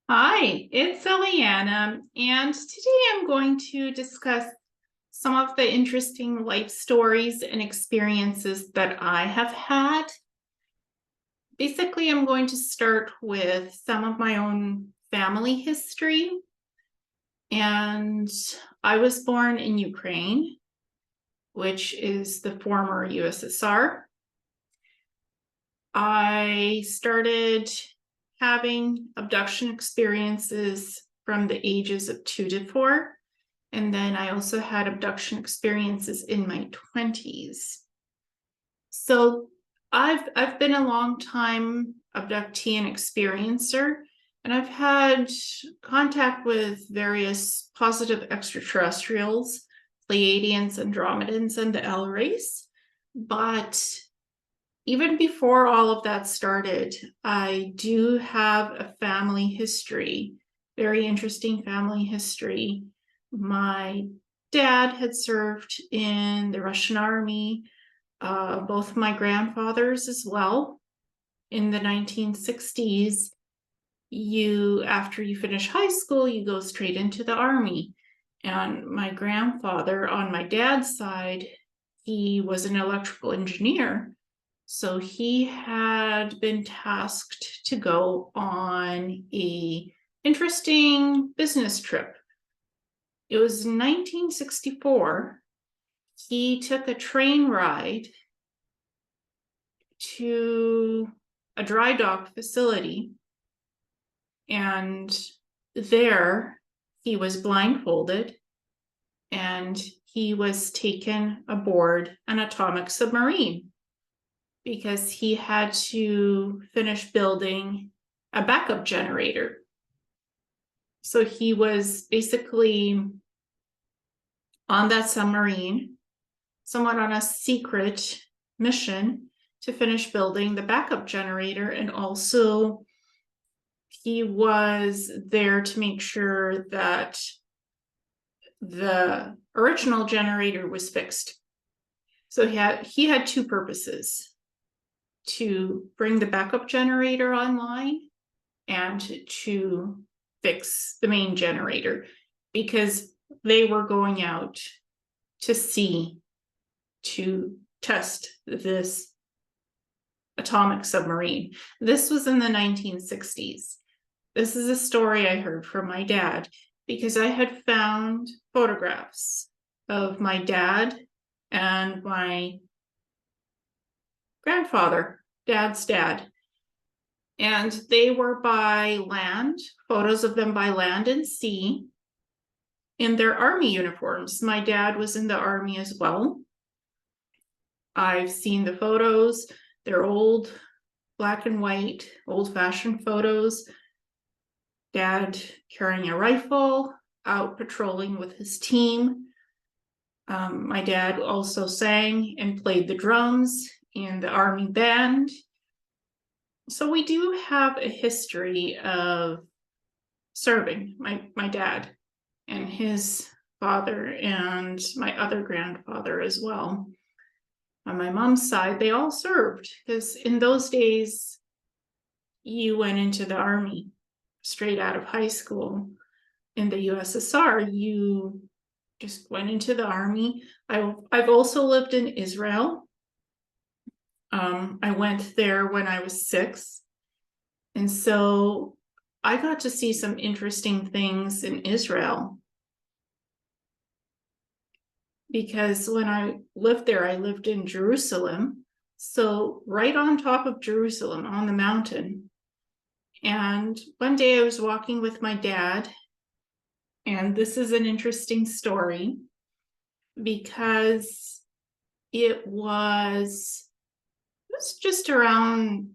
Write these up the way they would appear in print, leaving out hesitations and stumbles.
Hi, it's Ileana, and today I'm going to discuss some of the interesting life stories and experiences that I have had. Basically, I'm going to start with some of my own family history. And I was born in Ukraine, which is the former USSR. I started having abduction experiences from the ages of 2 to 4. And then I also had abduction experiences in my 20s. So I've been a long time abductee and experiencer, and I've had contact with various positive extraterrestrials, Pleiadians, Andromedans, and the L race. But even before all of that started, I do have a family history, very interesting family history. My dad had served in the Russian army, both my grandfathers as well. In the 1960s, after you finish high school, you go straight into the army. And my grandfather, on my dad's side, he was an electrical engineer. So he had been tasked to go on a interesting business trip. It was 1964. He took a train ride to a dry dock facility, and there he was blindfolded and he was taken aboard an atomic submarine because he had to finish building a backup generator. So he was basically on that submarine, somewhat on a secret mission to finish building the backup generator. And also, he was there to make sure that the original generator was fixed. So he had two purposes: to bring the backup generator online and to fix the main generator, because they were going out to sea to test this atomic submarine. This was in the 1960s. This is a story I heard from my dad because I had found photographs of my dad and my grandfather, dad's dad. And they were by land, photos of them by land and sea, in their army uniforms. My dad was in the army as well. I've seen the photos. They're old, black and white, old-fashioned photos. Dad carrying a rifle, out patrolling with his team. My dad also sang and played the drums in the army band. So we do have a history of serving, my dad and his father and my other grandfather as well. On my mom's side, they all served, because in those days, you went into the army straight out of high school. In the USSR, you just went into the army. I've also lived in Israel. I went there when I was 6. And so I got to see some interesting things in Israel, because when I lived there, I lived in Jerusalem. So right on top of Jerusalem, on the mountain. And one day I was walking with my dad, and this is an interesting story because it was just around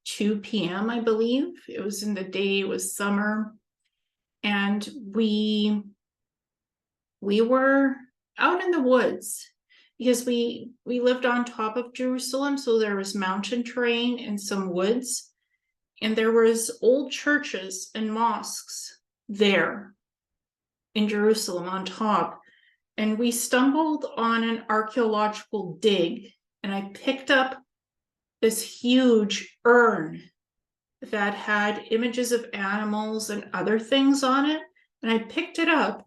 2 p.m., I believe. It was in the day, it was summer. And we were out in the woods because we lived on top of Jerusalem. So there was mountain terrain and some woods. And there was old churches and mosques there in Jerusalem on top. And we stumbled on an archaeological dig, and I picked up this huge urn that had images of animals and other things on it. And I picked it up,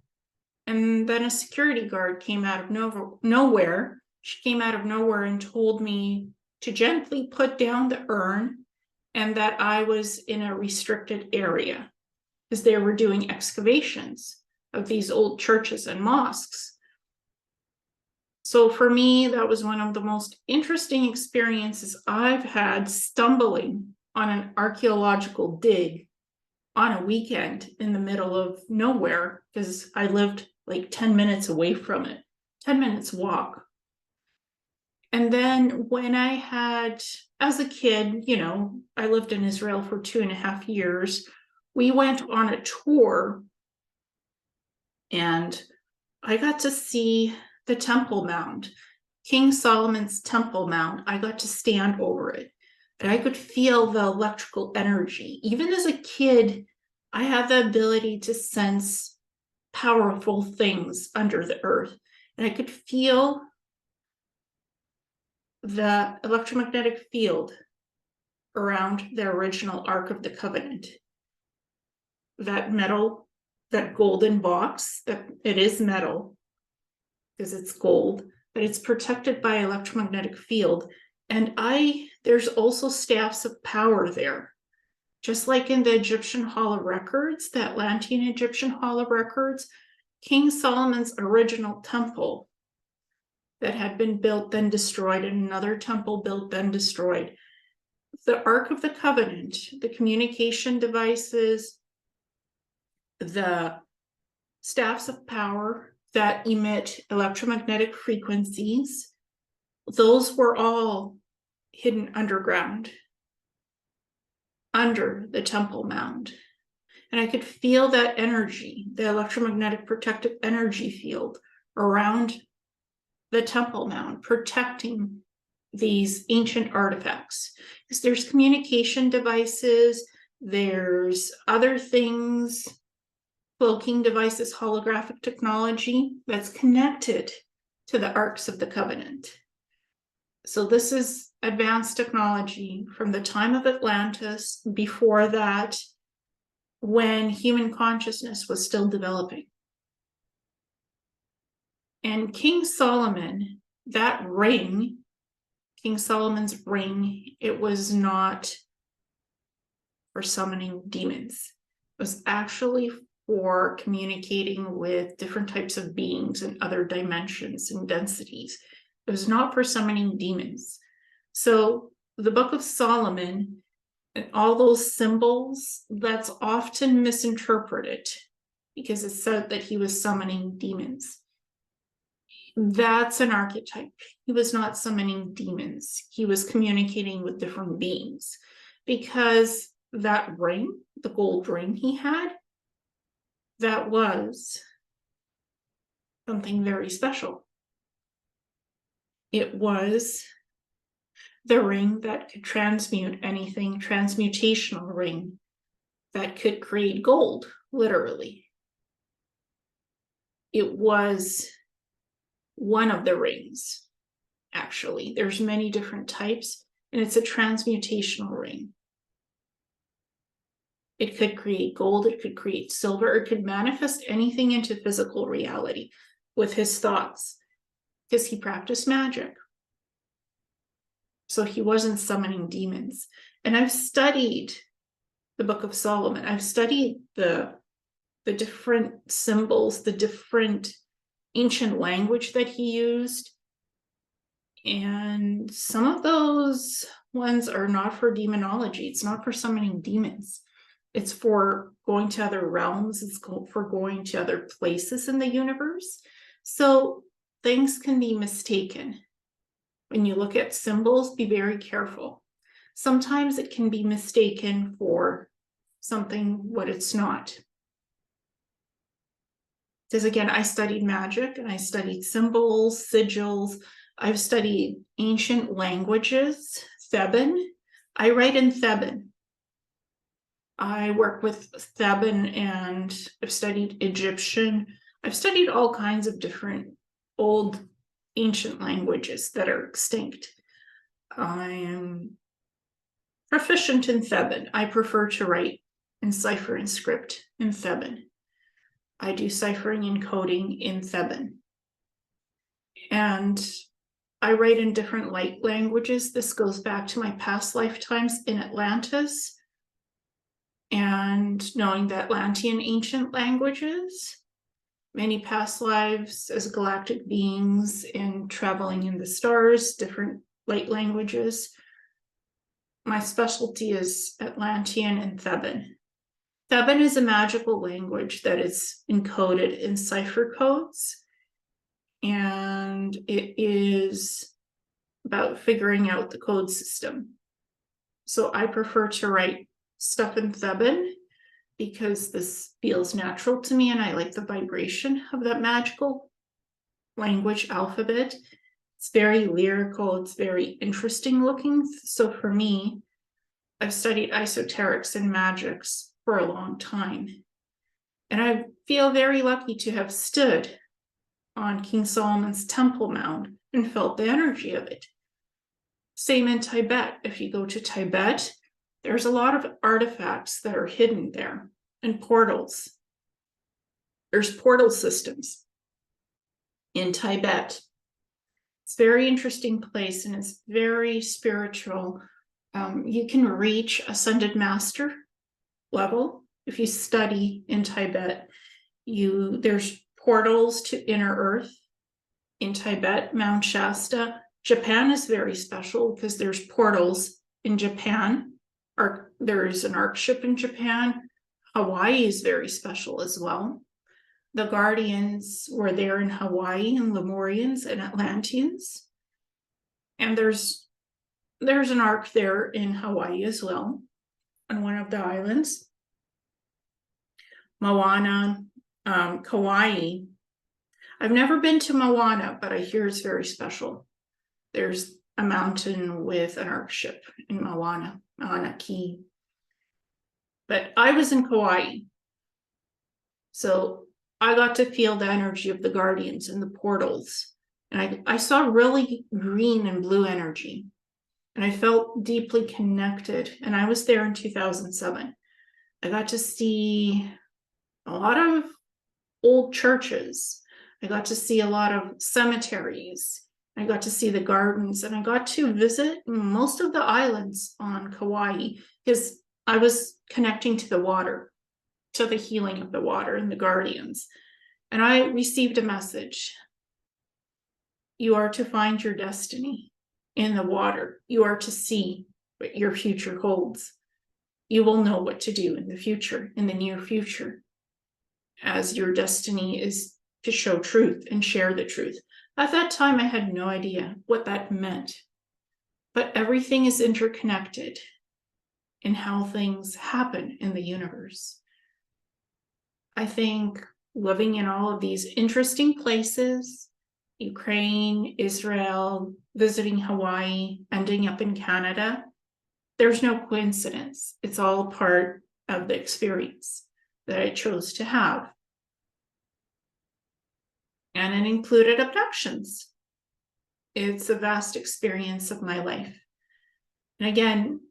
and then a security guard came out of nowhere. She came out of nowhere and told me to gently put down the urn and that I was in a restricted area because they were doing excavations of these old churches and mosques. So for me, that was one of the most interesting experiences I've had, stumbling on an archaeological dig on a weekend in the middle of nowhere, because I lived like 10 minutes away from it, 10 minutes walk. And then when I had, as a kid, you know, I lived in Israel for 2.5 years. We went on a tour and I got to see the Temple Mount, King Solomon's Temple Mount. I got to stand over it and I could feel the electrical energy. Even as a kid, I had the ability to sense powerful things under the earth. And I could feel the electromagnetic field around the original Ark of the Covenant. That metal, that golden box, that it is metal because it's gold, but it's protected by electromagnetic field. And there's also staffs of power there. Just like in the Egyptian Hall of Records, the Atlantean Egyptian Hall of Records, King Solomon's original temple that had been built, then destroyed, and another temple built, then destroyed. The Ark of the Covenant, the communication devices, the staffs of power that emit electromagnetic frequencies, those were all hidden underground, under the Temple Mount. And I could feel that energy, the electromagnetic protective energy field around the Temple Mount, protecting these ancient artifacts. Because there's communication devices, there's other things, cloaking devices, holographic technology that's connected to the Arks of the Covenant. So this is advanced technology from the time of Atlantis, before that, when human consciousness was still developing. And King Solomon, that ring, King Solomon's ring, it was not for summoning demons. It was actually for communicating with different types of beings and other dimensions and densities. It was not for summoning demons. So the Book of Solomon and all those symbols, that's often misinterpreted because it said that he was summoning demons. That's an archetype. He was not summoning demons. He was communicating with different beings, because that ring, the gold ring he had, that was something very special. It was the ring that could transmute anything, transmutational ring that could create gold, literally. It was one of the rings, actually. There's many different types, and it's a transmutational ring. It could create gold, it could create silver, it could manifest anything into physical reality with his thoughts, because he practiced magic. So he wasn't summoning demons. And I've studied the Book of Solomon. I've studied the different symbols, the different ancient language that he used. And some of those ones are not for demonology. It's not for summoning demons. It's for going to other realms. It's for going to other places in the universe. So things can be mistaken. When you look at symbols, be very careful. Sometimes it can be mistaken for something what it's not. Because again, I studied magic and I studied symbols, sigils. I've studied ancient languages, Theban. I write in Theban. I work with Theban, and I've studied Egyptian. I've studied all kinds of different old ancient languages that are extinct. I am proficient in Theban. I prefer to write and cipher and script in Theban. I do ciphering and coding in Theban. And I write in different light languages. This goes back to my past lifetimes in Atlantis and knowing the Atlantean ancient languages, many past lives as galactic beings and traveling in the stars, different light languages. My specialty is Atlantean and Theban. Theban is a magical language that is encoded in cipher codes, and it is about figuring out the code system. So I prefer to write stuff in Theban because this feels natural to me and I like the vibration of that magical language alphabet. It's very lyrical, it's very interesting looking. So for me, I've studied esoterics and magics for a long time. And I feel very lucky to have stood on King Solomon's Temple Mound and felt the energy of it. Same in Tibet. If you go to Tibet, there's a lot of artifacts that are hidden there and portals. There's portal systems in Tibet. It's a very interesting place and it's very spiritual. You can reach ascended master level if you study in Tibet. There's portals to inner earth in Tibet, Mount Shasta. Japan is very special because there's portals in Japan. There's an arc ship in Japan. Hawaii is very special as well. The Guardians were there in Hawaii, and Lemurians and Atlanteans. And there's an arc there in Hawaii as well, on one of the islands. Moana, Kauai. I've never been to Moana, but I hear it's very special. There's a mountain with an arc ship in Moana Key. But I was in Kauai, so I got to feel the energy of the Guardians and the portals. And I saw really green and blue energy. And I felt deeply connected. And I was there in 2007. I got to see a lot of old churches. I got to see a lot of cemeteries. I got to see the gardens, and I got to visit most of the islands on Kauai because I was connecting to the water, to the healing of the water and the Guardians. And I received a message. You are to find your destiny in the water. You are to see what your future holds. You will know what to do in the future, in the near future, as your destiny is to show truth and share the truth. At that time, I had no idea what that meant, but everything is interconnected in how things happen in the universe. I think living in all of these interesting places, Ukraine, Israel, visiting Hawaii, ending up in Canada, there's no coincidence. It's all part of the experience that I chose to have. And it included abductions. It's a vast experience of my life. And again,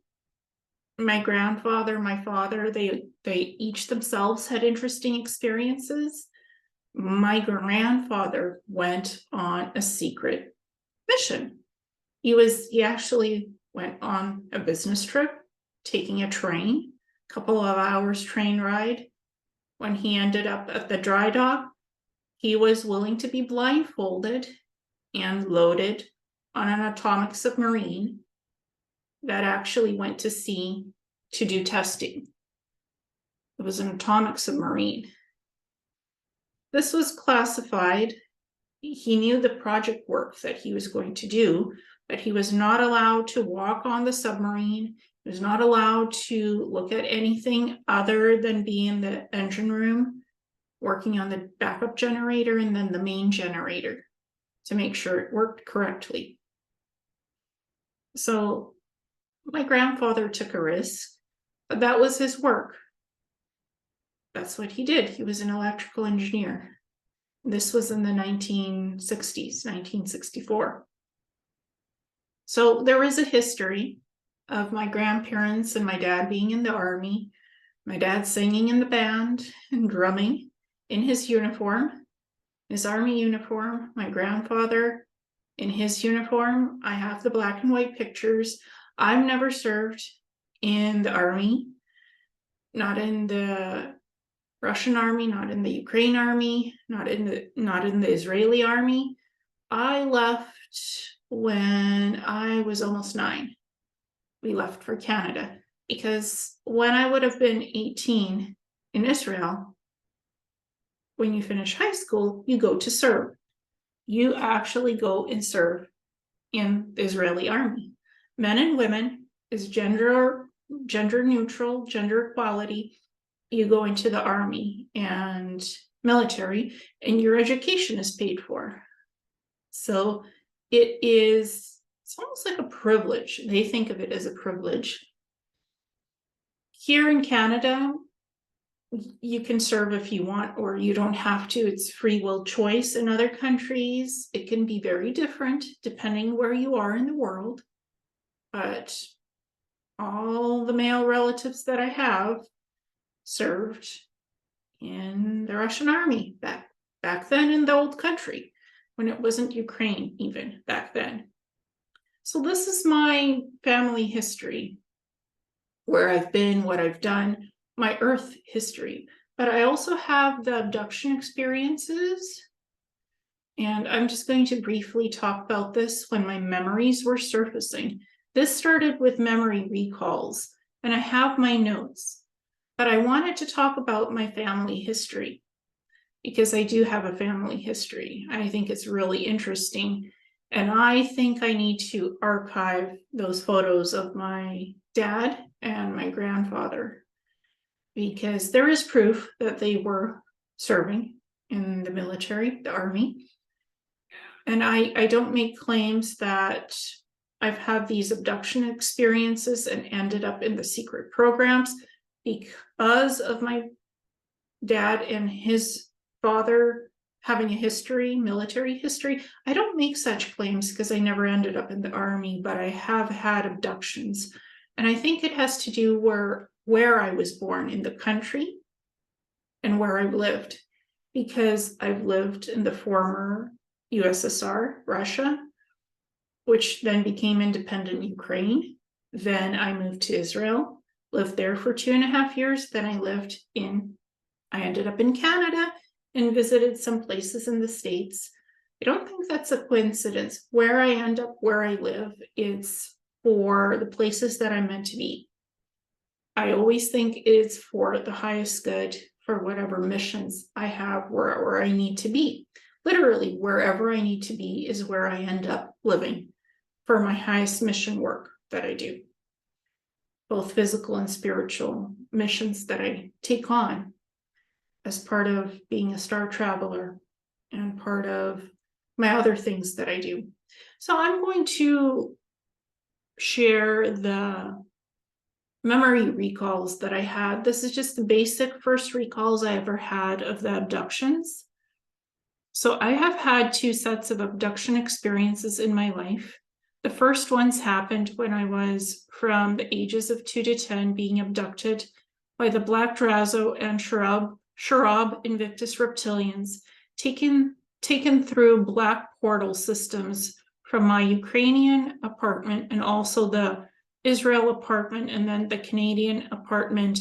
my grandfather, my father, they each themselves had interesting experiences. My grandfather went on a secret mission. He actually went on a business trip, taking a train, a couple of hours train ride. When he ended up at the dry dock, he was willing to be blindfolded and loaded on an atomic submarine that actually went to sea to do testing. It was an atomic submarine. This was classified. He knew the project work that he was going to do, but he was not allowed to walk on the submarine. He was not allowed to look at anything other than be in the engine room, working on the backup generator and then the main generator to make sure it worked correctly. So my grandfather took a risk, but that was his work. That's what he did. He was an electrical engineer. This was in the 1960s, 1964. So there is a history of my grandparents and my dad being in the Army. My dad singing in the band and drumming in his uniform, his Army uniform. My grandfather in his uniform. I have the black and white pictures. I've never served in the Army, not in the Russian Army, not in the Ukraine Army, not in the Israeli Army. I left when I was almost 9. We left for Canada because when I would have been 18 in Israel, when you finish high school, you go to serve. You actually go and serve in the Israeli Army. Men and women is gender neutral, gender equality. You go into the Army and military, and your education is paid for. So it's almost like a privilege. They think of it as a privilege. Here in Canada, you can serve if you want, or you don't have to. It's free will choice. In other countries, it can be very different depending where you are in the world. But all the male relatives that I have served in the Russian army back then in the old country, when it wasn't Ukraine even back then. So this is my family history, where I've been, what I've done, my Earth history. But I also have the abduction experiences. And I'm just going to briefly talk about this when my memories were surfacing. This started with memory recalls, and I have my notes. But I wanted to talk about my family history, because I do have a family history. I think it's really interesting. And I think I need to archive those photos of my dad and my grandfather, because there is proof that they were serving in the military, the army. And I don't make claims that I've had these abduction experiences and ended up in the secret programs because of my dad and his father having a history, military history. I don't make such claims because I never ended up in the army, but I have had abductions. And I think it has to do where I was born in the country and where I lived, because I've lived in the former USSR, Russia, which then became independent Ukraine. Then I moved to Israel, lived there for 2.5 years. Then I ended up in Canada and visited some places in the States. I don't think that's a coincidence. Where I end up, where I live, it's for the places that I'm meant to be. I always think it's for the highest good, for whatever missions I have, where I need to be. Literally, wherever I need to be is where I end up living for my highest mission work that I do. Both physical and spiritual missions that I take on as part of being a star traveler and part of my other things that I do. So I'm going to share the memory recalls that I had. This is just the basic first recalls I ever had of the abductions. So I have had 2 sets of abduction experiences in my life. The first ones happened when I was from the ages of 2 to 10 being abducted by the Black Drazo and Sharab Invictus reptilians, taken through black portal systems from my Ukrainian apartment and also the Israel apartment and then the Canadian apartment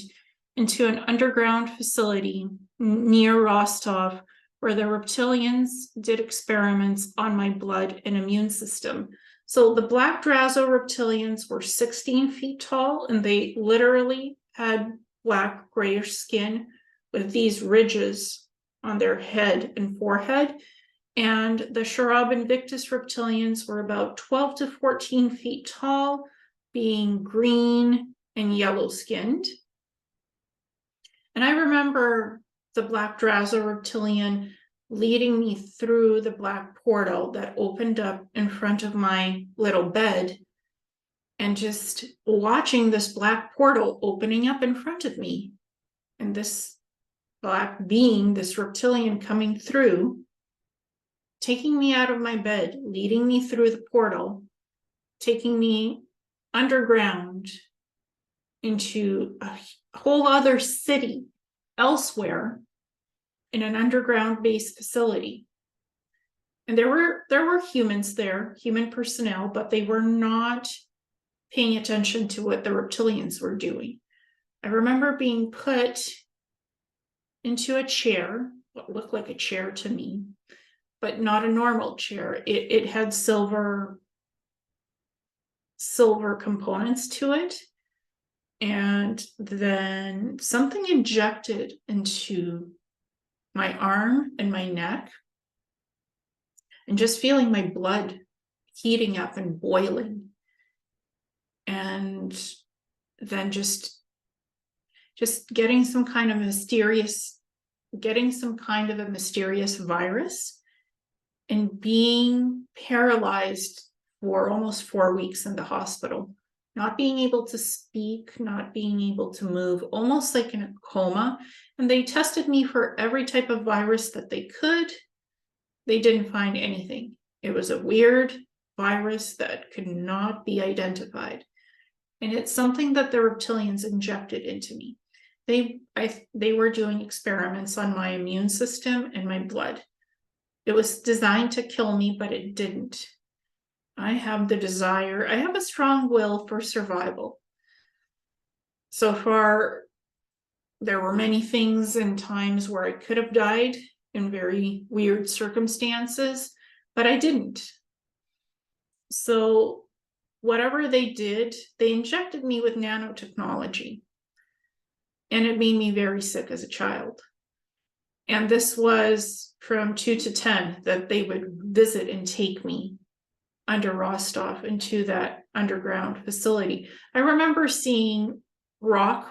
into an underground facility near Rostov, where the reptilians did experiments on my blood and immune system. So the Black Drazo reptilians were 16 feet tall, and they literally had black grayish skin with these ridges on their head and forehead. And the Sharab Invictus reptilians were about 12 to 14 feet tall, being green and yellow skinned. And I remember the Black Drazo reptilian leading me through the black portal that opened up in front of my little bed, and just watching this black portal opening up in front of me, and this black being, this reptilian coming through, taking me out of my bed, leading me through the portal, taking me underground into a whole other city elsewhere in an underground based facility. And there were humans there, human personnel, but they were not paying attention to what the reptilians were doing. I remember being put into a chair, what looked like a chair to me, but not a normal chair. It had silver components to it. And then something injected into my arm and my neck, and just feeling my blood heating up and boiling. And then just getting some kind of a mysterious virus and being paralyzed for almost 4 weeks in the hospital, not being able to speak, not being able to move, almost like in a coma. And they tested me for every type of virus that they could. They didn't find anything. It was a weird virus that could not be identified. And it's something that the reptilians injected into me. They were doing experiments on my immune system and my blood. It was designed to kill me, but it didn't. I have a strong will for survival. So far, there were many things and times where I could have died in very weird circumstances, but I didn't. So whatever they did, they injected me with nanotechnology. And it made me very sick as a child. And this was from 2 to 10 that they would visit and take me under Rostov into that underground facility. I remember seeing rough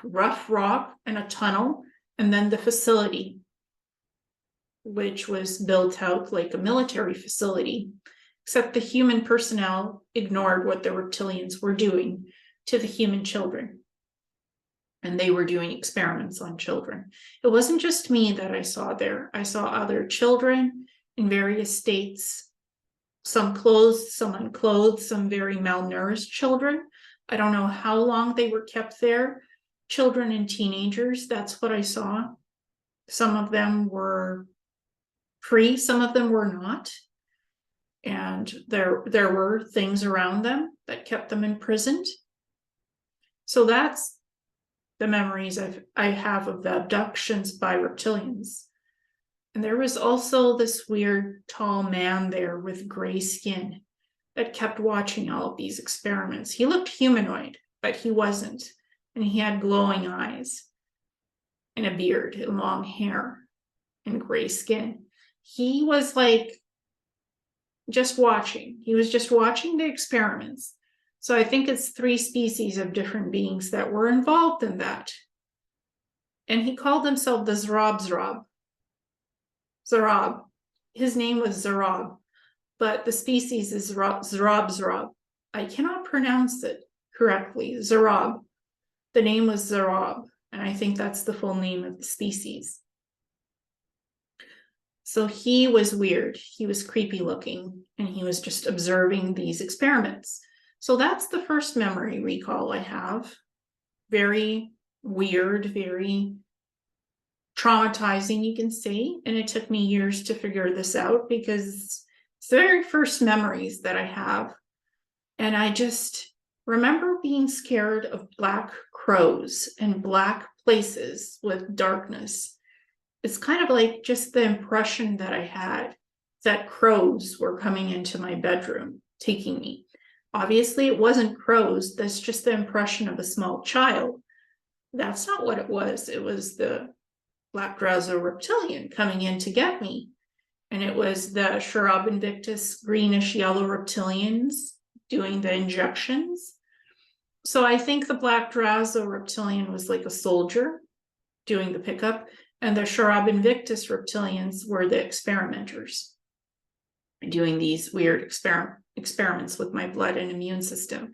rock, and a tunnel, and then the facility, which was built out like a military facility, except the human personnel ignored what the reptilians were doing to the human children. And they were doing experiments on children. It wasn't just me that I saw there. I saw other children in various states, some clothed, some unclothed, some very malnourished children. I don't know how long they were kept there. Children and teenagers, that's what I saw. Some of them were free, some of them were not. And there were things around them that kept them imprisoned. So that's the memories I have of the abductions by reptilians. And there was also this weird tall man there with gray skin that kept watching all of these experiments. He looked humanoid, but he wasn't. And he had glowing eyes and a beard and long hair and gray skin. He was like just watching. He was just watching the experiments. So I think it's 3 species of different beings that were involved in that. And he called himself the Zarab. His name was Zarab, but the species is Zarab. I cannot pronounce it correctly. Zarab. The name was Zarab, and I think that's the full name of the species. So he was weird. He was creepy looking, and he was just observing these experiments. So that's the first memory recall I have. Very weird, very traumatizing, you can say. And it took me years to figure this out because it's the very first memories that I have. And I just remember being scared of black crows and black places with darkness. It's kind of like just the impression that I had that crows were coming into my bedroom, taking me. Obviously, it wasn't crows. That's just the impression of a small child. That's not what it was. It was the black drowser reptilian coming in to get me. And it was the Sharab Invictus greenish yellow reptilians doing the injections. So I think the black drowser reptilian was like a soldier doing the pickup, and the Sharab Invictus reptilians were the experimenters doing these weird experiments with my blood and immune system.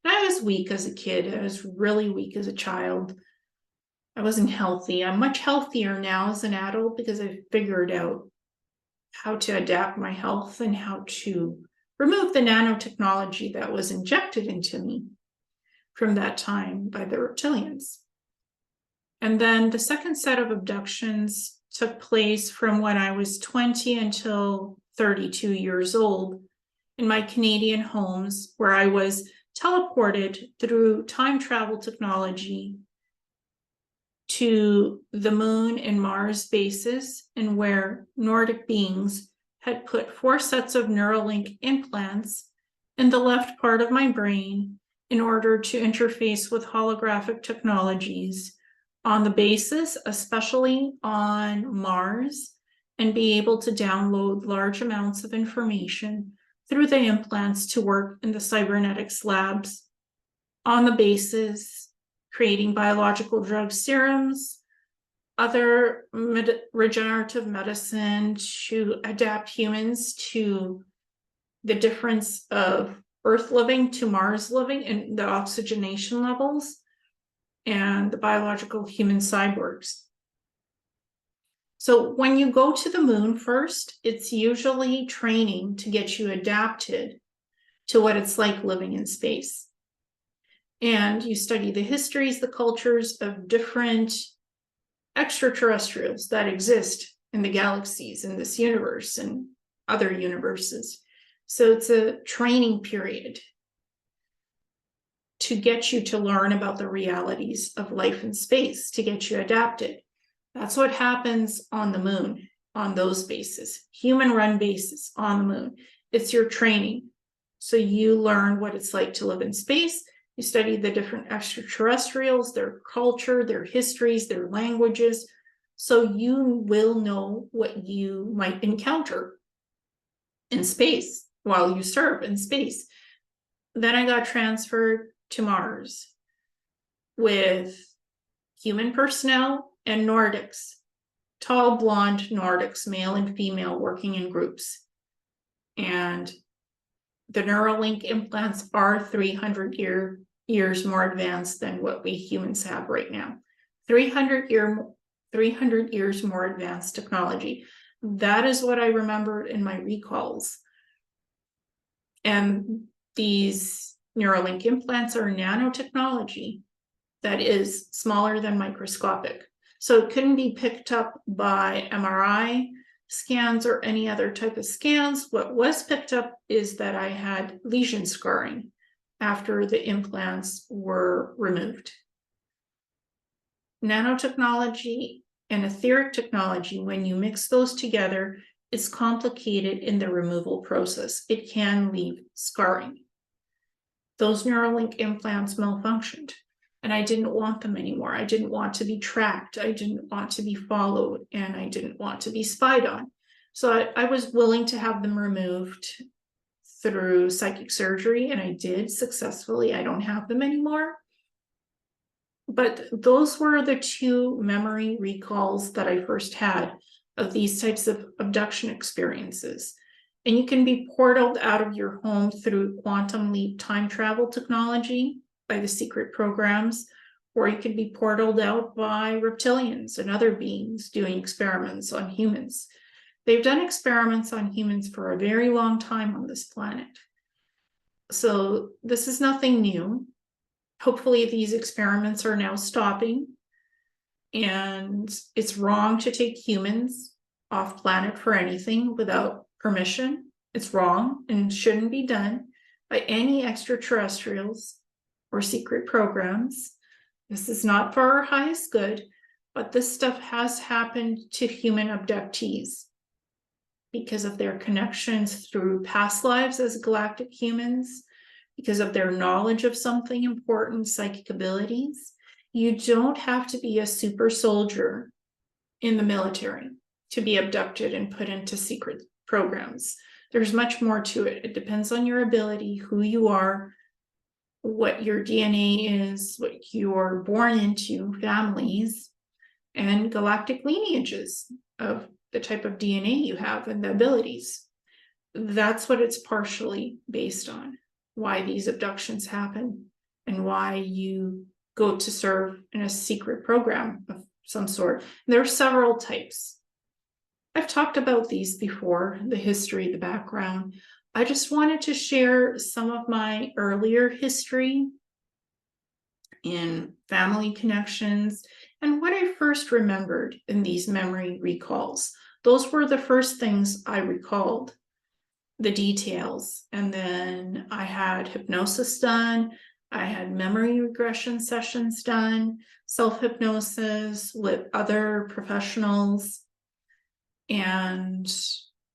And I was weak as a kid. I was really weak as a child. I wasn't healthy. I'm much healthier now as an adult because I figured out how to adapt my health and how to remove the nanotechnology that was injected into me. from that time by the reptilians. And then the second set of abductions took place from when I was 20 until 32 years old in my Canadian homes, where I was teleported through time travel technology to the Moon and Mars bases, and where Nordic beings had put 4 sets of Neuralink implants in the left part of my brain in order to interface with holographic technologies on the basis, especially on Mars, and be able to download large amounts of information through the implants to work in the cybernetics labs on the basis, creating biological drug serums, other regenerative medicine to adapt humans to the difference of Earth living to Mars living and the oxygenation levels, and the biological human cyborgs. So when you go to the moon first, it's usually training to get you adapted to what it's like living in space. And you study the histories, the cultures of different extraterrestrials that exist in the galaxies, in this universe and other universes. So it's a training period to get you to learn about the realities of life in space, to get you adapted. That's what happens on the moon, on those bases, human-run bases on the moon. It's your training. So you learn what it's like to live in space. You study the different extraterrestrials, their culture, their histories, their languages. So you will know what you might encounter in space while you serve in space. Then I got transferred to Mars with human personnel and Nordics, tall blonde Nordics, male and female, working in groups. And the Neuralink implants are 300 years more advanced than what we humans have right now. 300 years more advanced technology. That is what I remembered in my recalls. And these Neuralink implants are nanotechnology that is smaller than microscopic. So it couldn't be picked up by MRI scans or any other type of scans. What was picked up is that I had lesion scarring after the implants were removed. Nanotechnology and etheric technology, when you mix those together, is complicated in the removal process. It can leave scarring. Those Neuralink implants malfunctioned, and I didn't want them anymore. I didn't want to be tracked. I didn't want to be followed, and I didn't want to be spied on. So I was willing to have them removed through psychic surgery, and I did successfully. I don't have them anymore. But those were the 2 memory recalls that I first had of these types of abduction experiences. And you can be portaled out of your home through quantum leap time travel technology by the secret programs, or you can be portaled out by reptilians and other beings doing experiments on humans. They've done experiments on humans for a very long time on this planet. So this is nothing new. Hopefully these experiments are now stopping, and it's wrong to take humans off planet for anything without permission. It's wrong and shouldn't be done by any extraterrestrials or secret programs. This is not for our highest good, but this stuff has happened to human abductees because of their connections through past lives as galactic humans, because of their knowledge of something important, psychic abilities. You don't have to be a super soldier in the military to be abducted and put into secret programs. There's much more to it. It depends on your ability, who you are, what your DNA is, what you're born into, families, and galactic lineages of the type of DNA you have and the abilities. That's what it's partially based on, why these abductions happen and why you go to serve in a secret program of some sort. There are several types. I've talked about these before, the history, the background. I just wanted to share some of my earlier history in family connections, and what I first remembered in these memory recalls. Those were the first things I recalled, the details. And then I had hypnosis done. I had memory regression sessions done, self-hypnosis with other professionals. And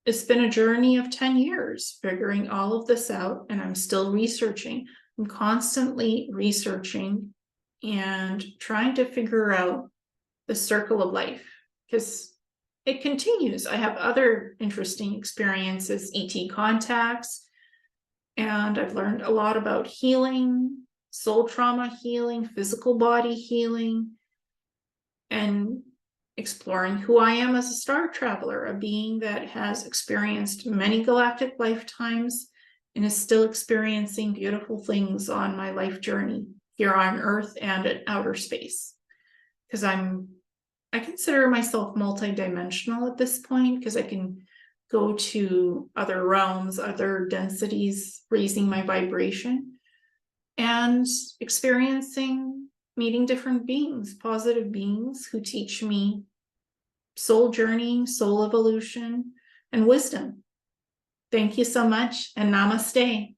it's been a journey of 10 years figuring all of this out, and I'm still researching. I'm constantly researching and trying to figure out the circle of life, because it continues. I have other interesting experiences, ET contacts, and I've learned a lot about healing, soul trauma healing, physical body healing, and exploring who I am as a star traveler, a being that has experienced many galactic lifetimes and is still experiencing beautiful things on my life journey here on Earth and in outer space. Because I consider myself multidimensional at this point, because I can go to other realms, other densities, raising my vibration and meeting different beings, positive beings who teach me soul journey, soul evolution, and wisdom. Thank you so much, and namaste.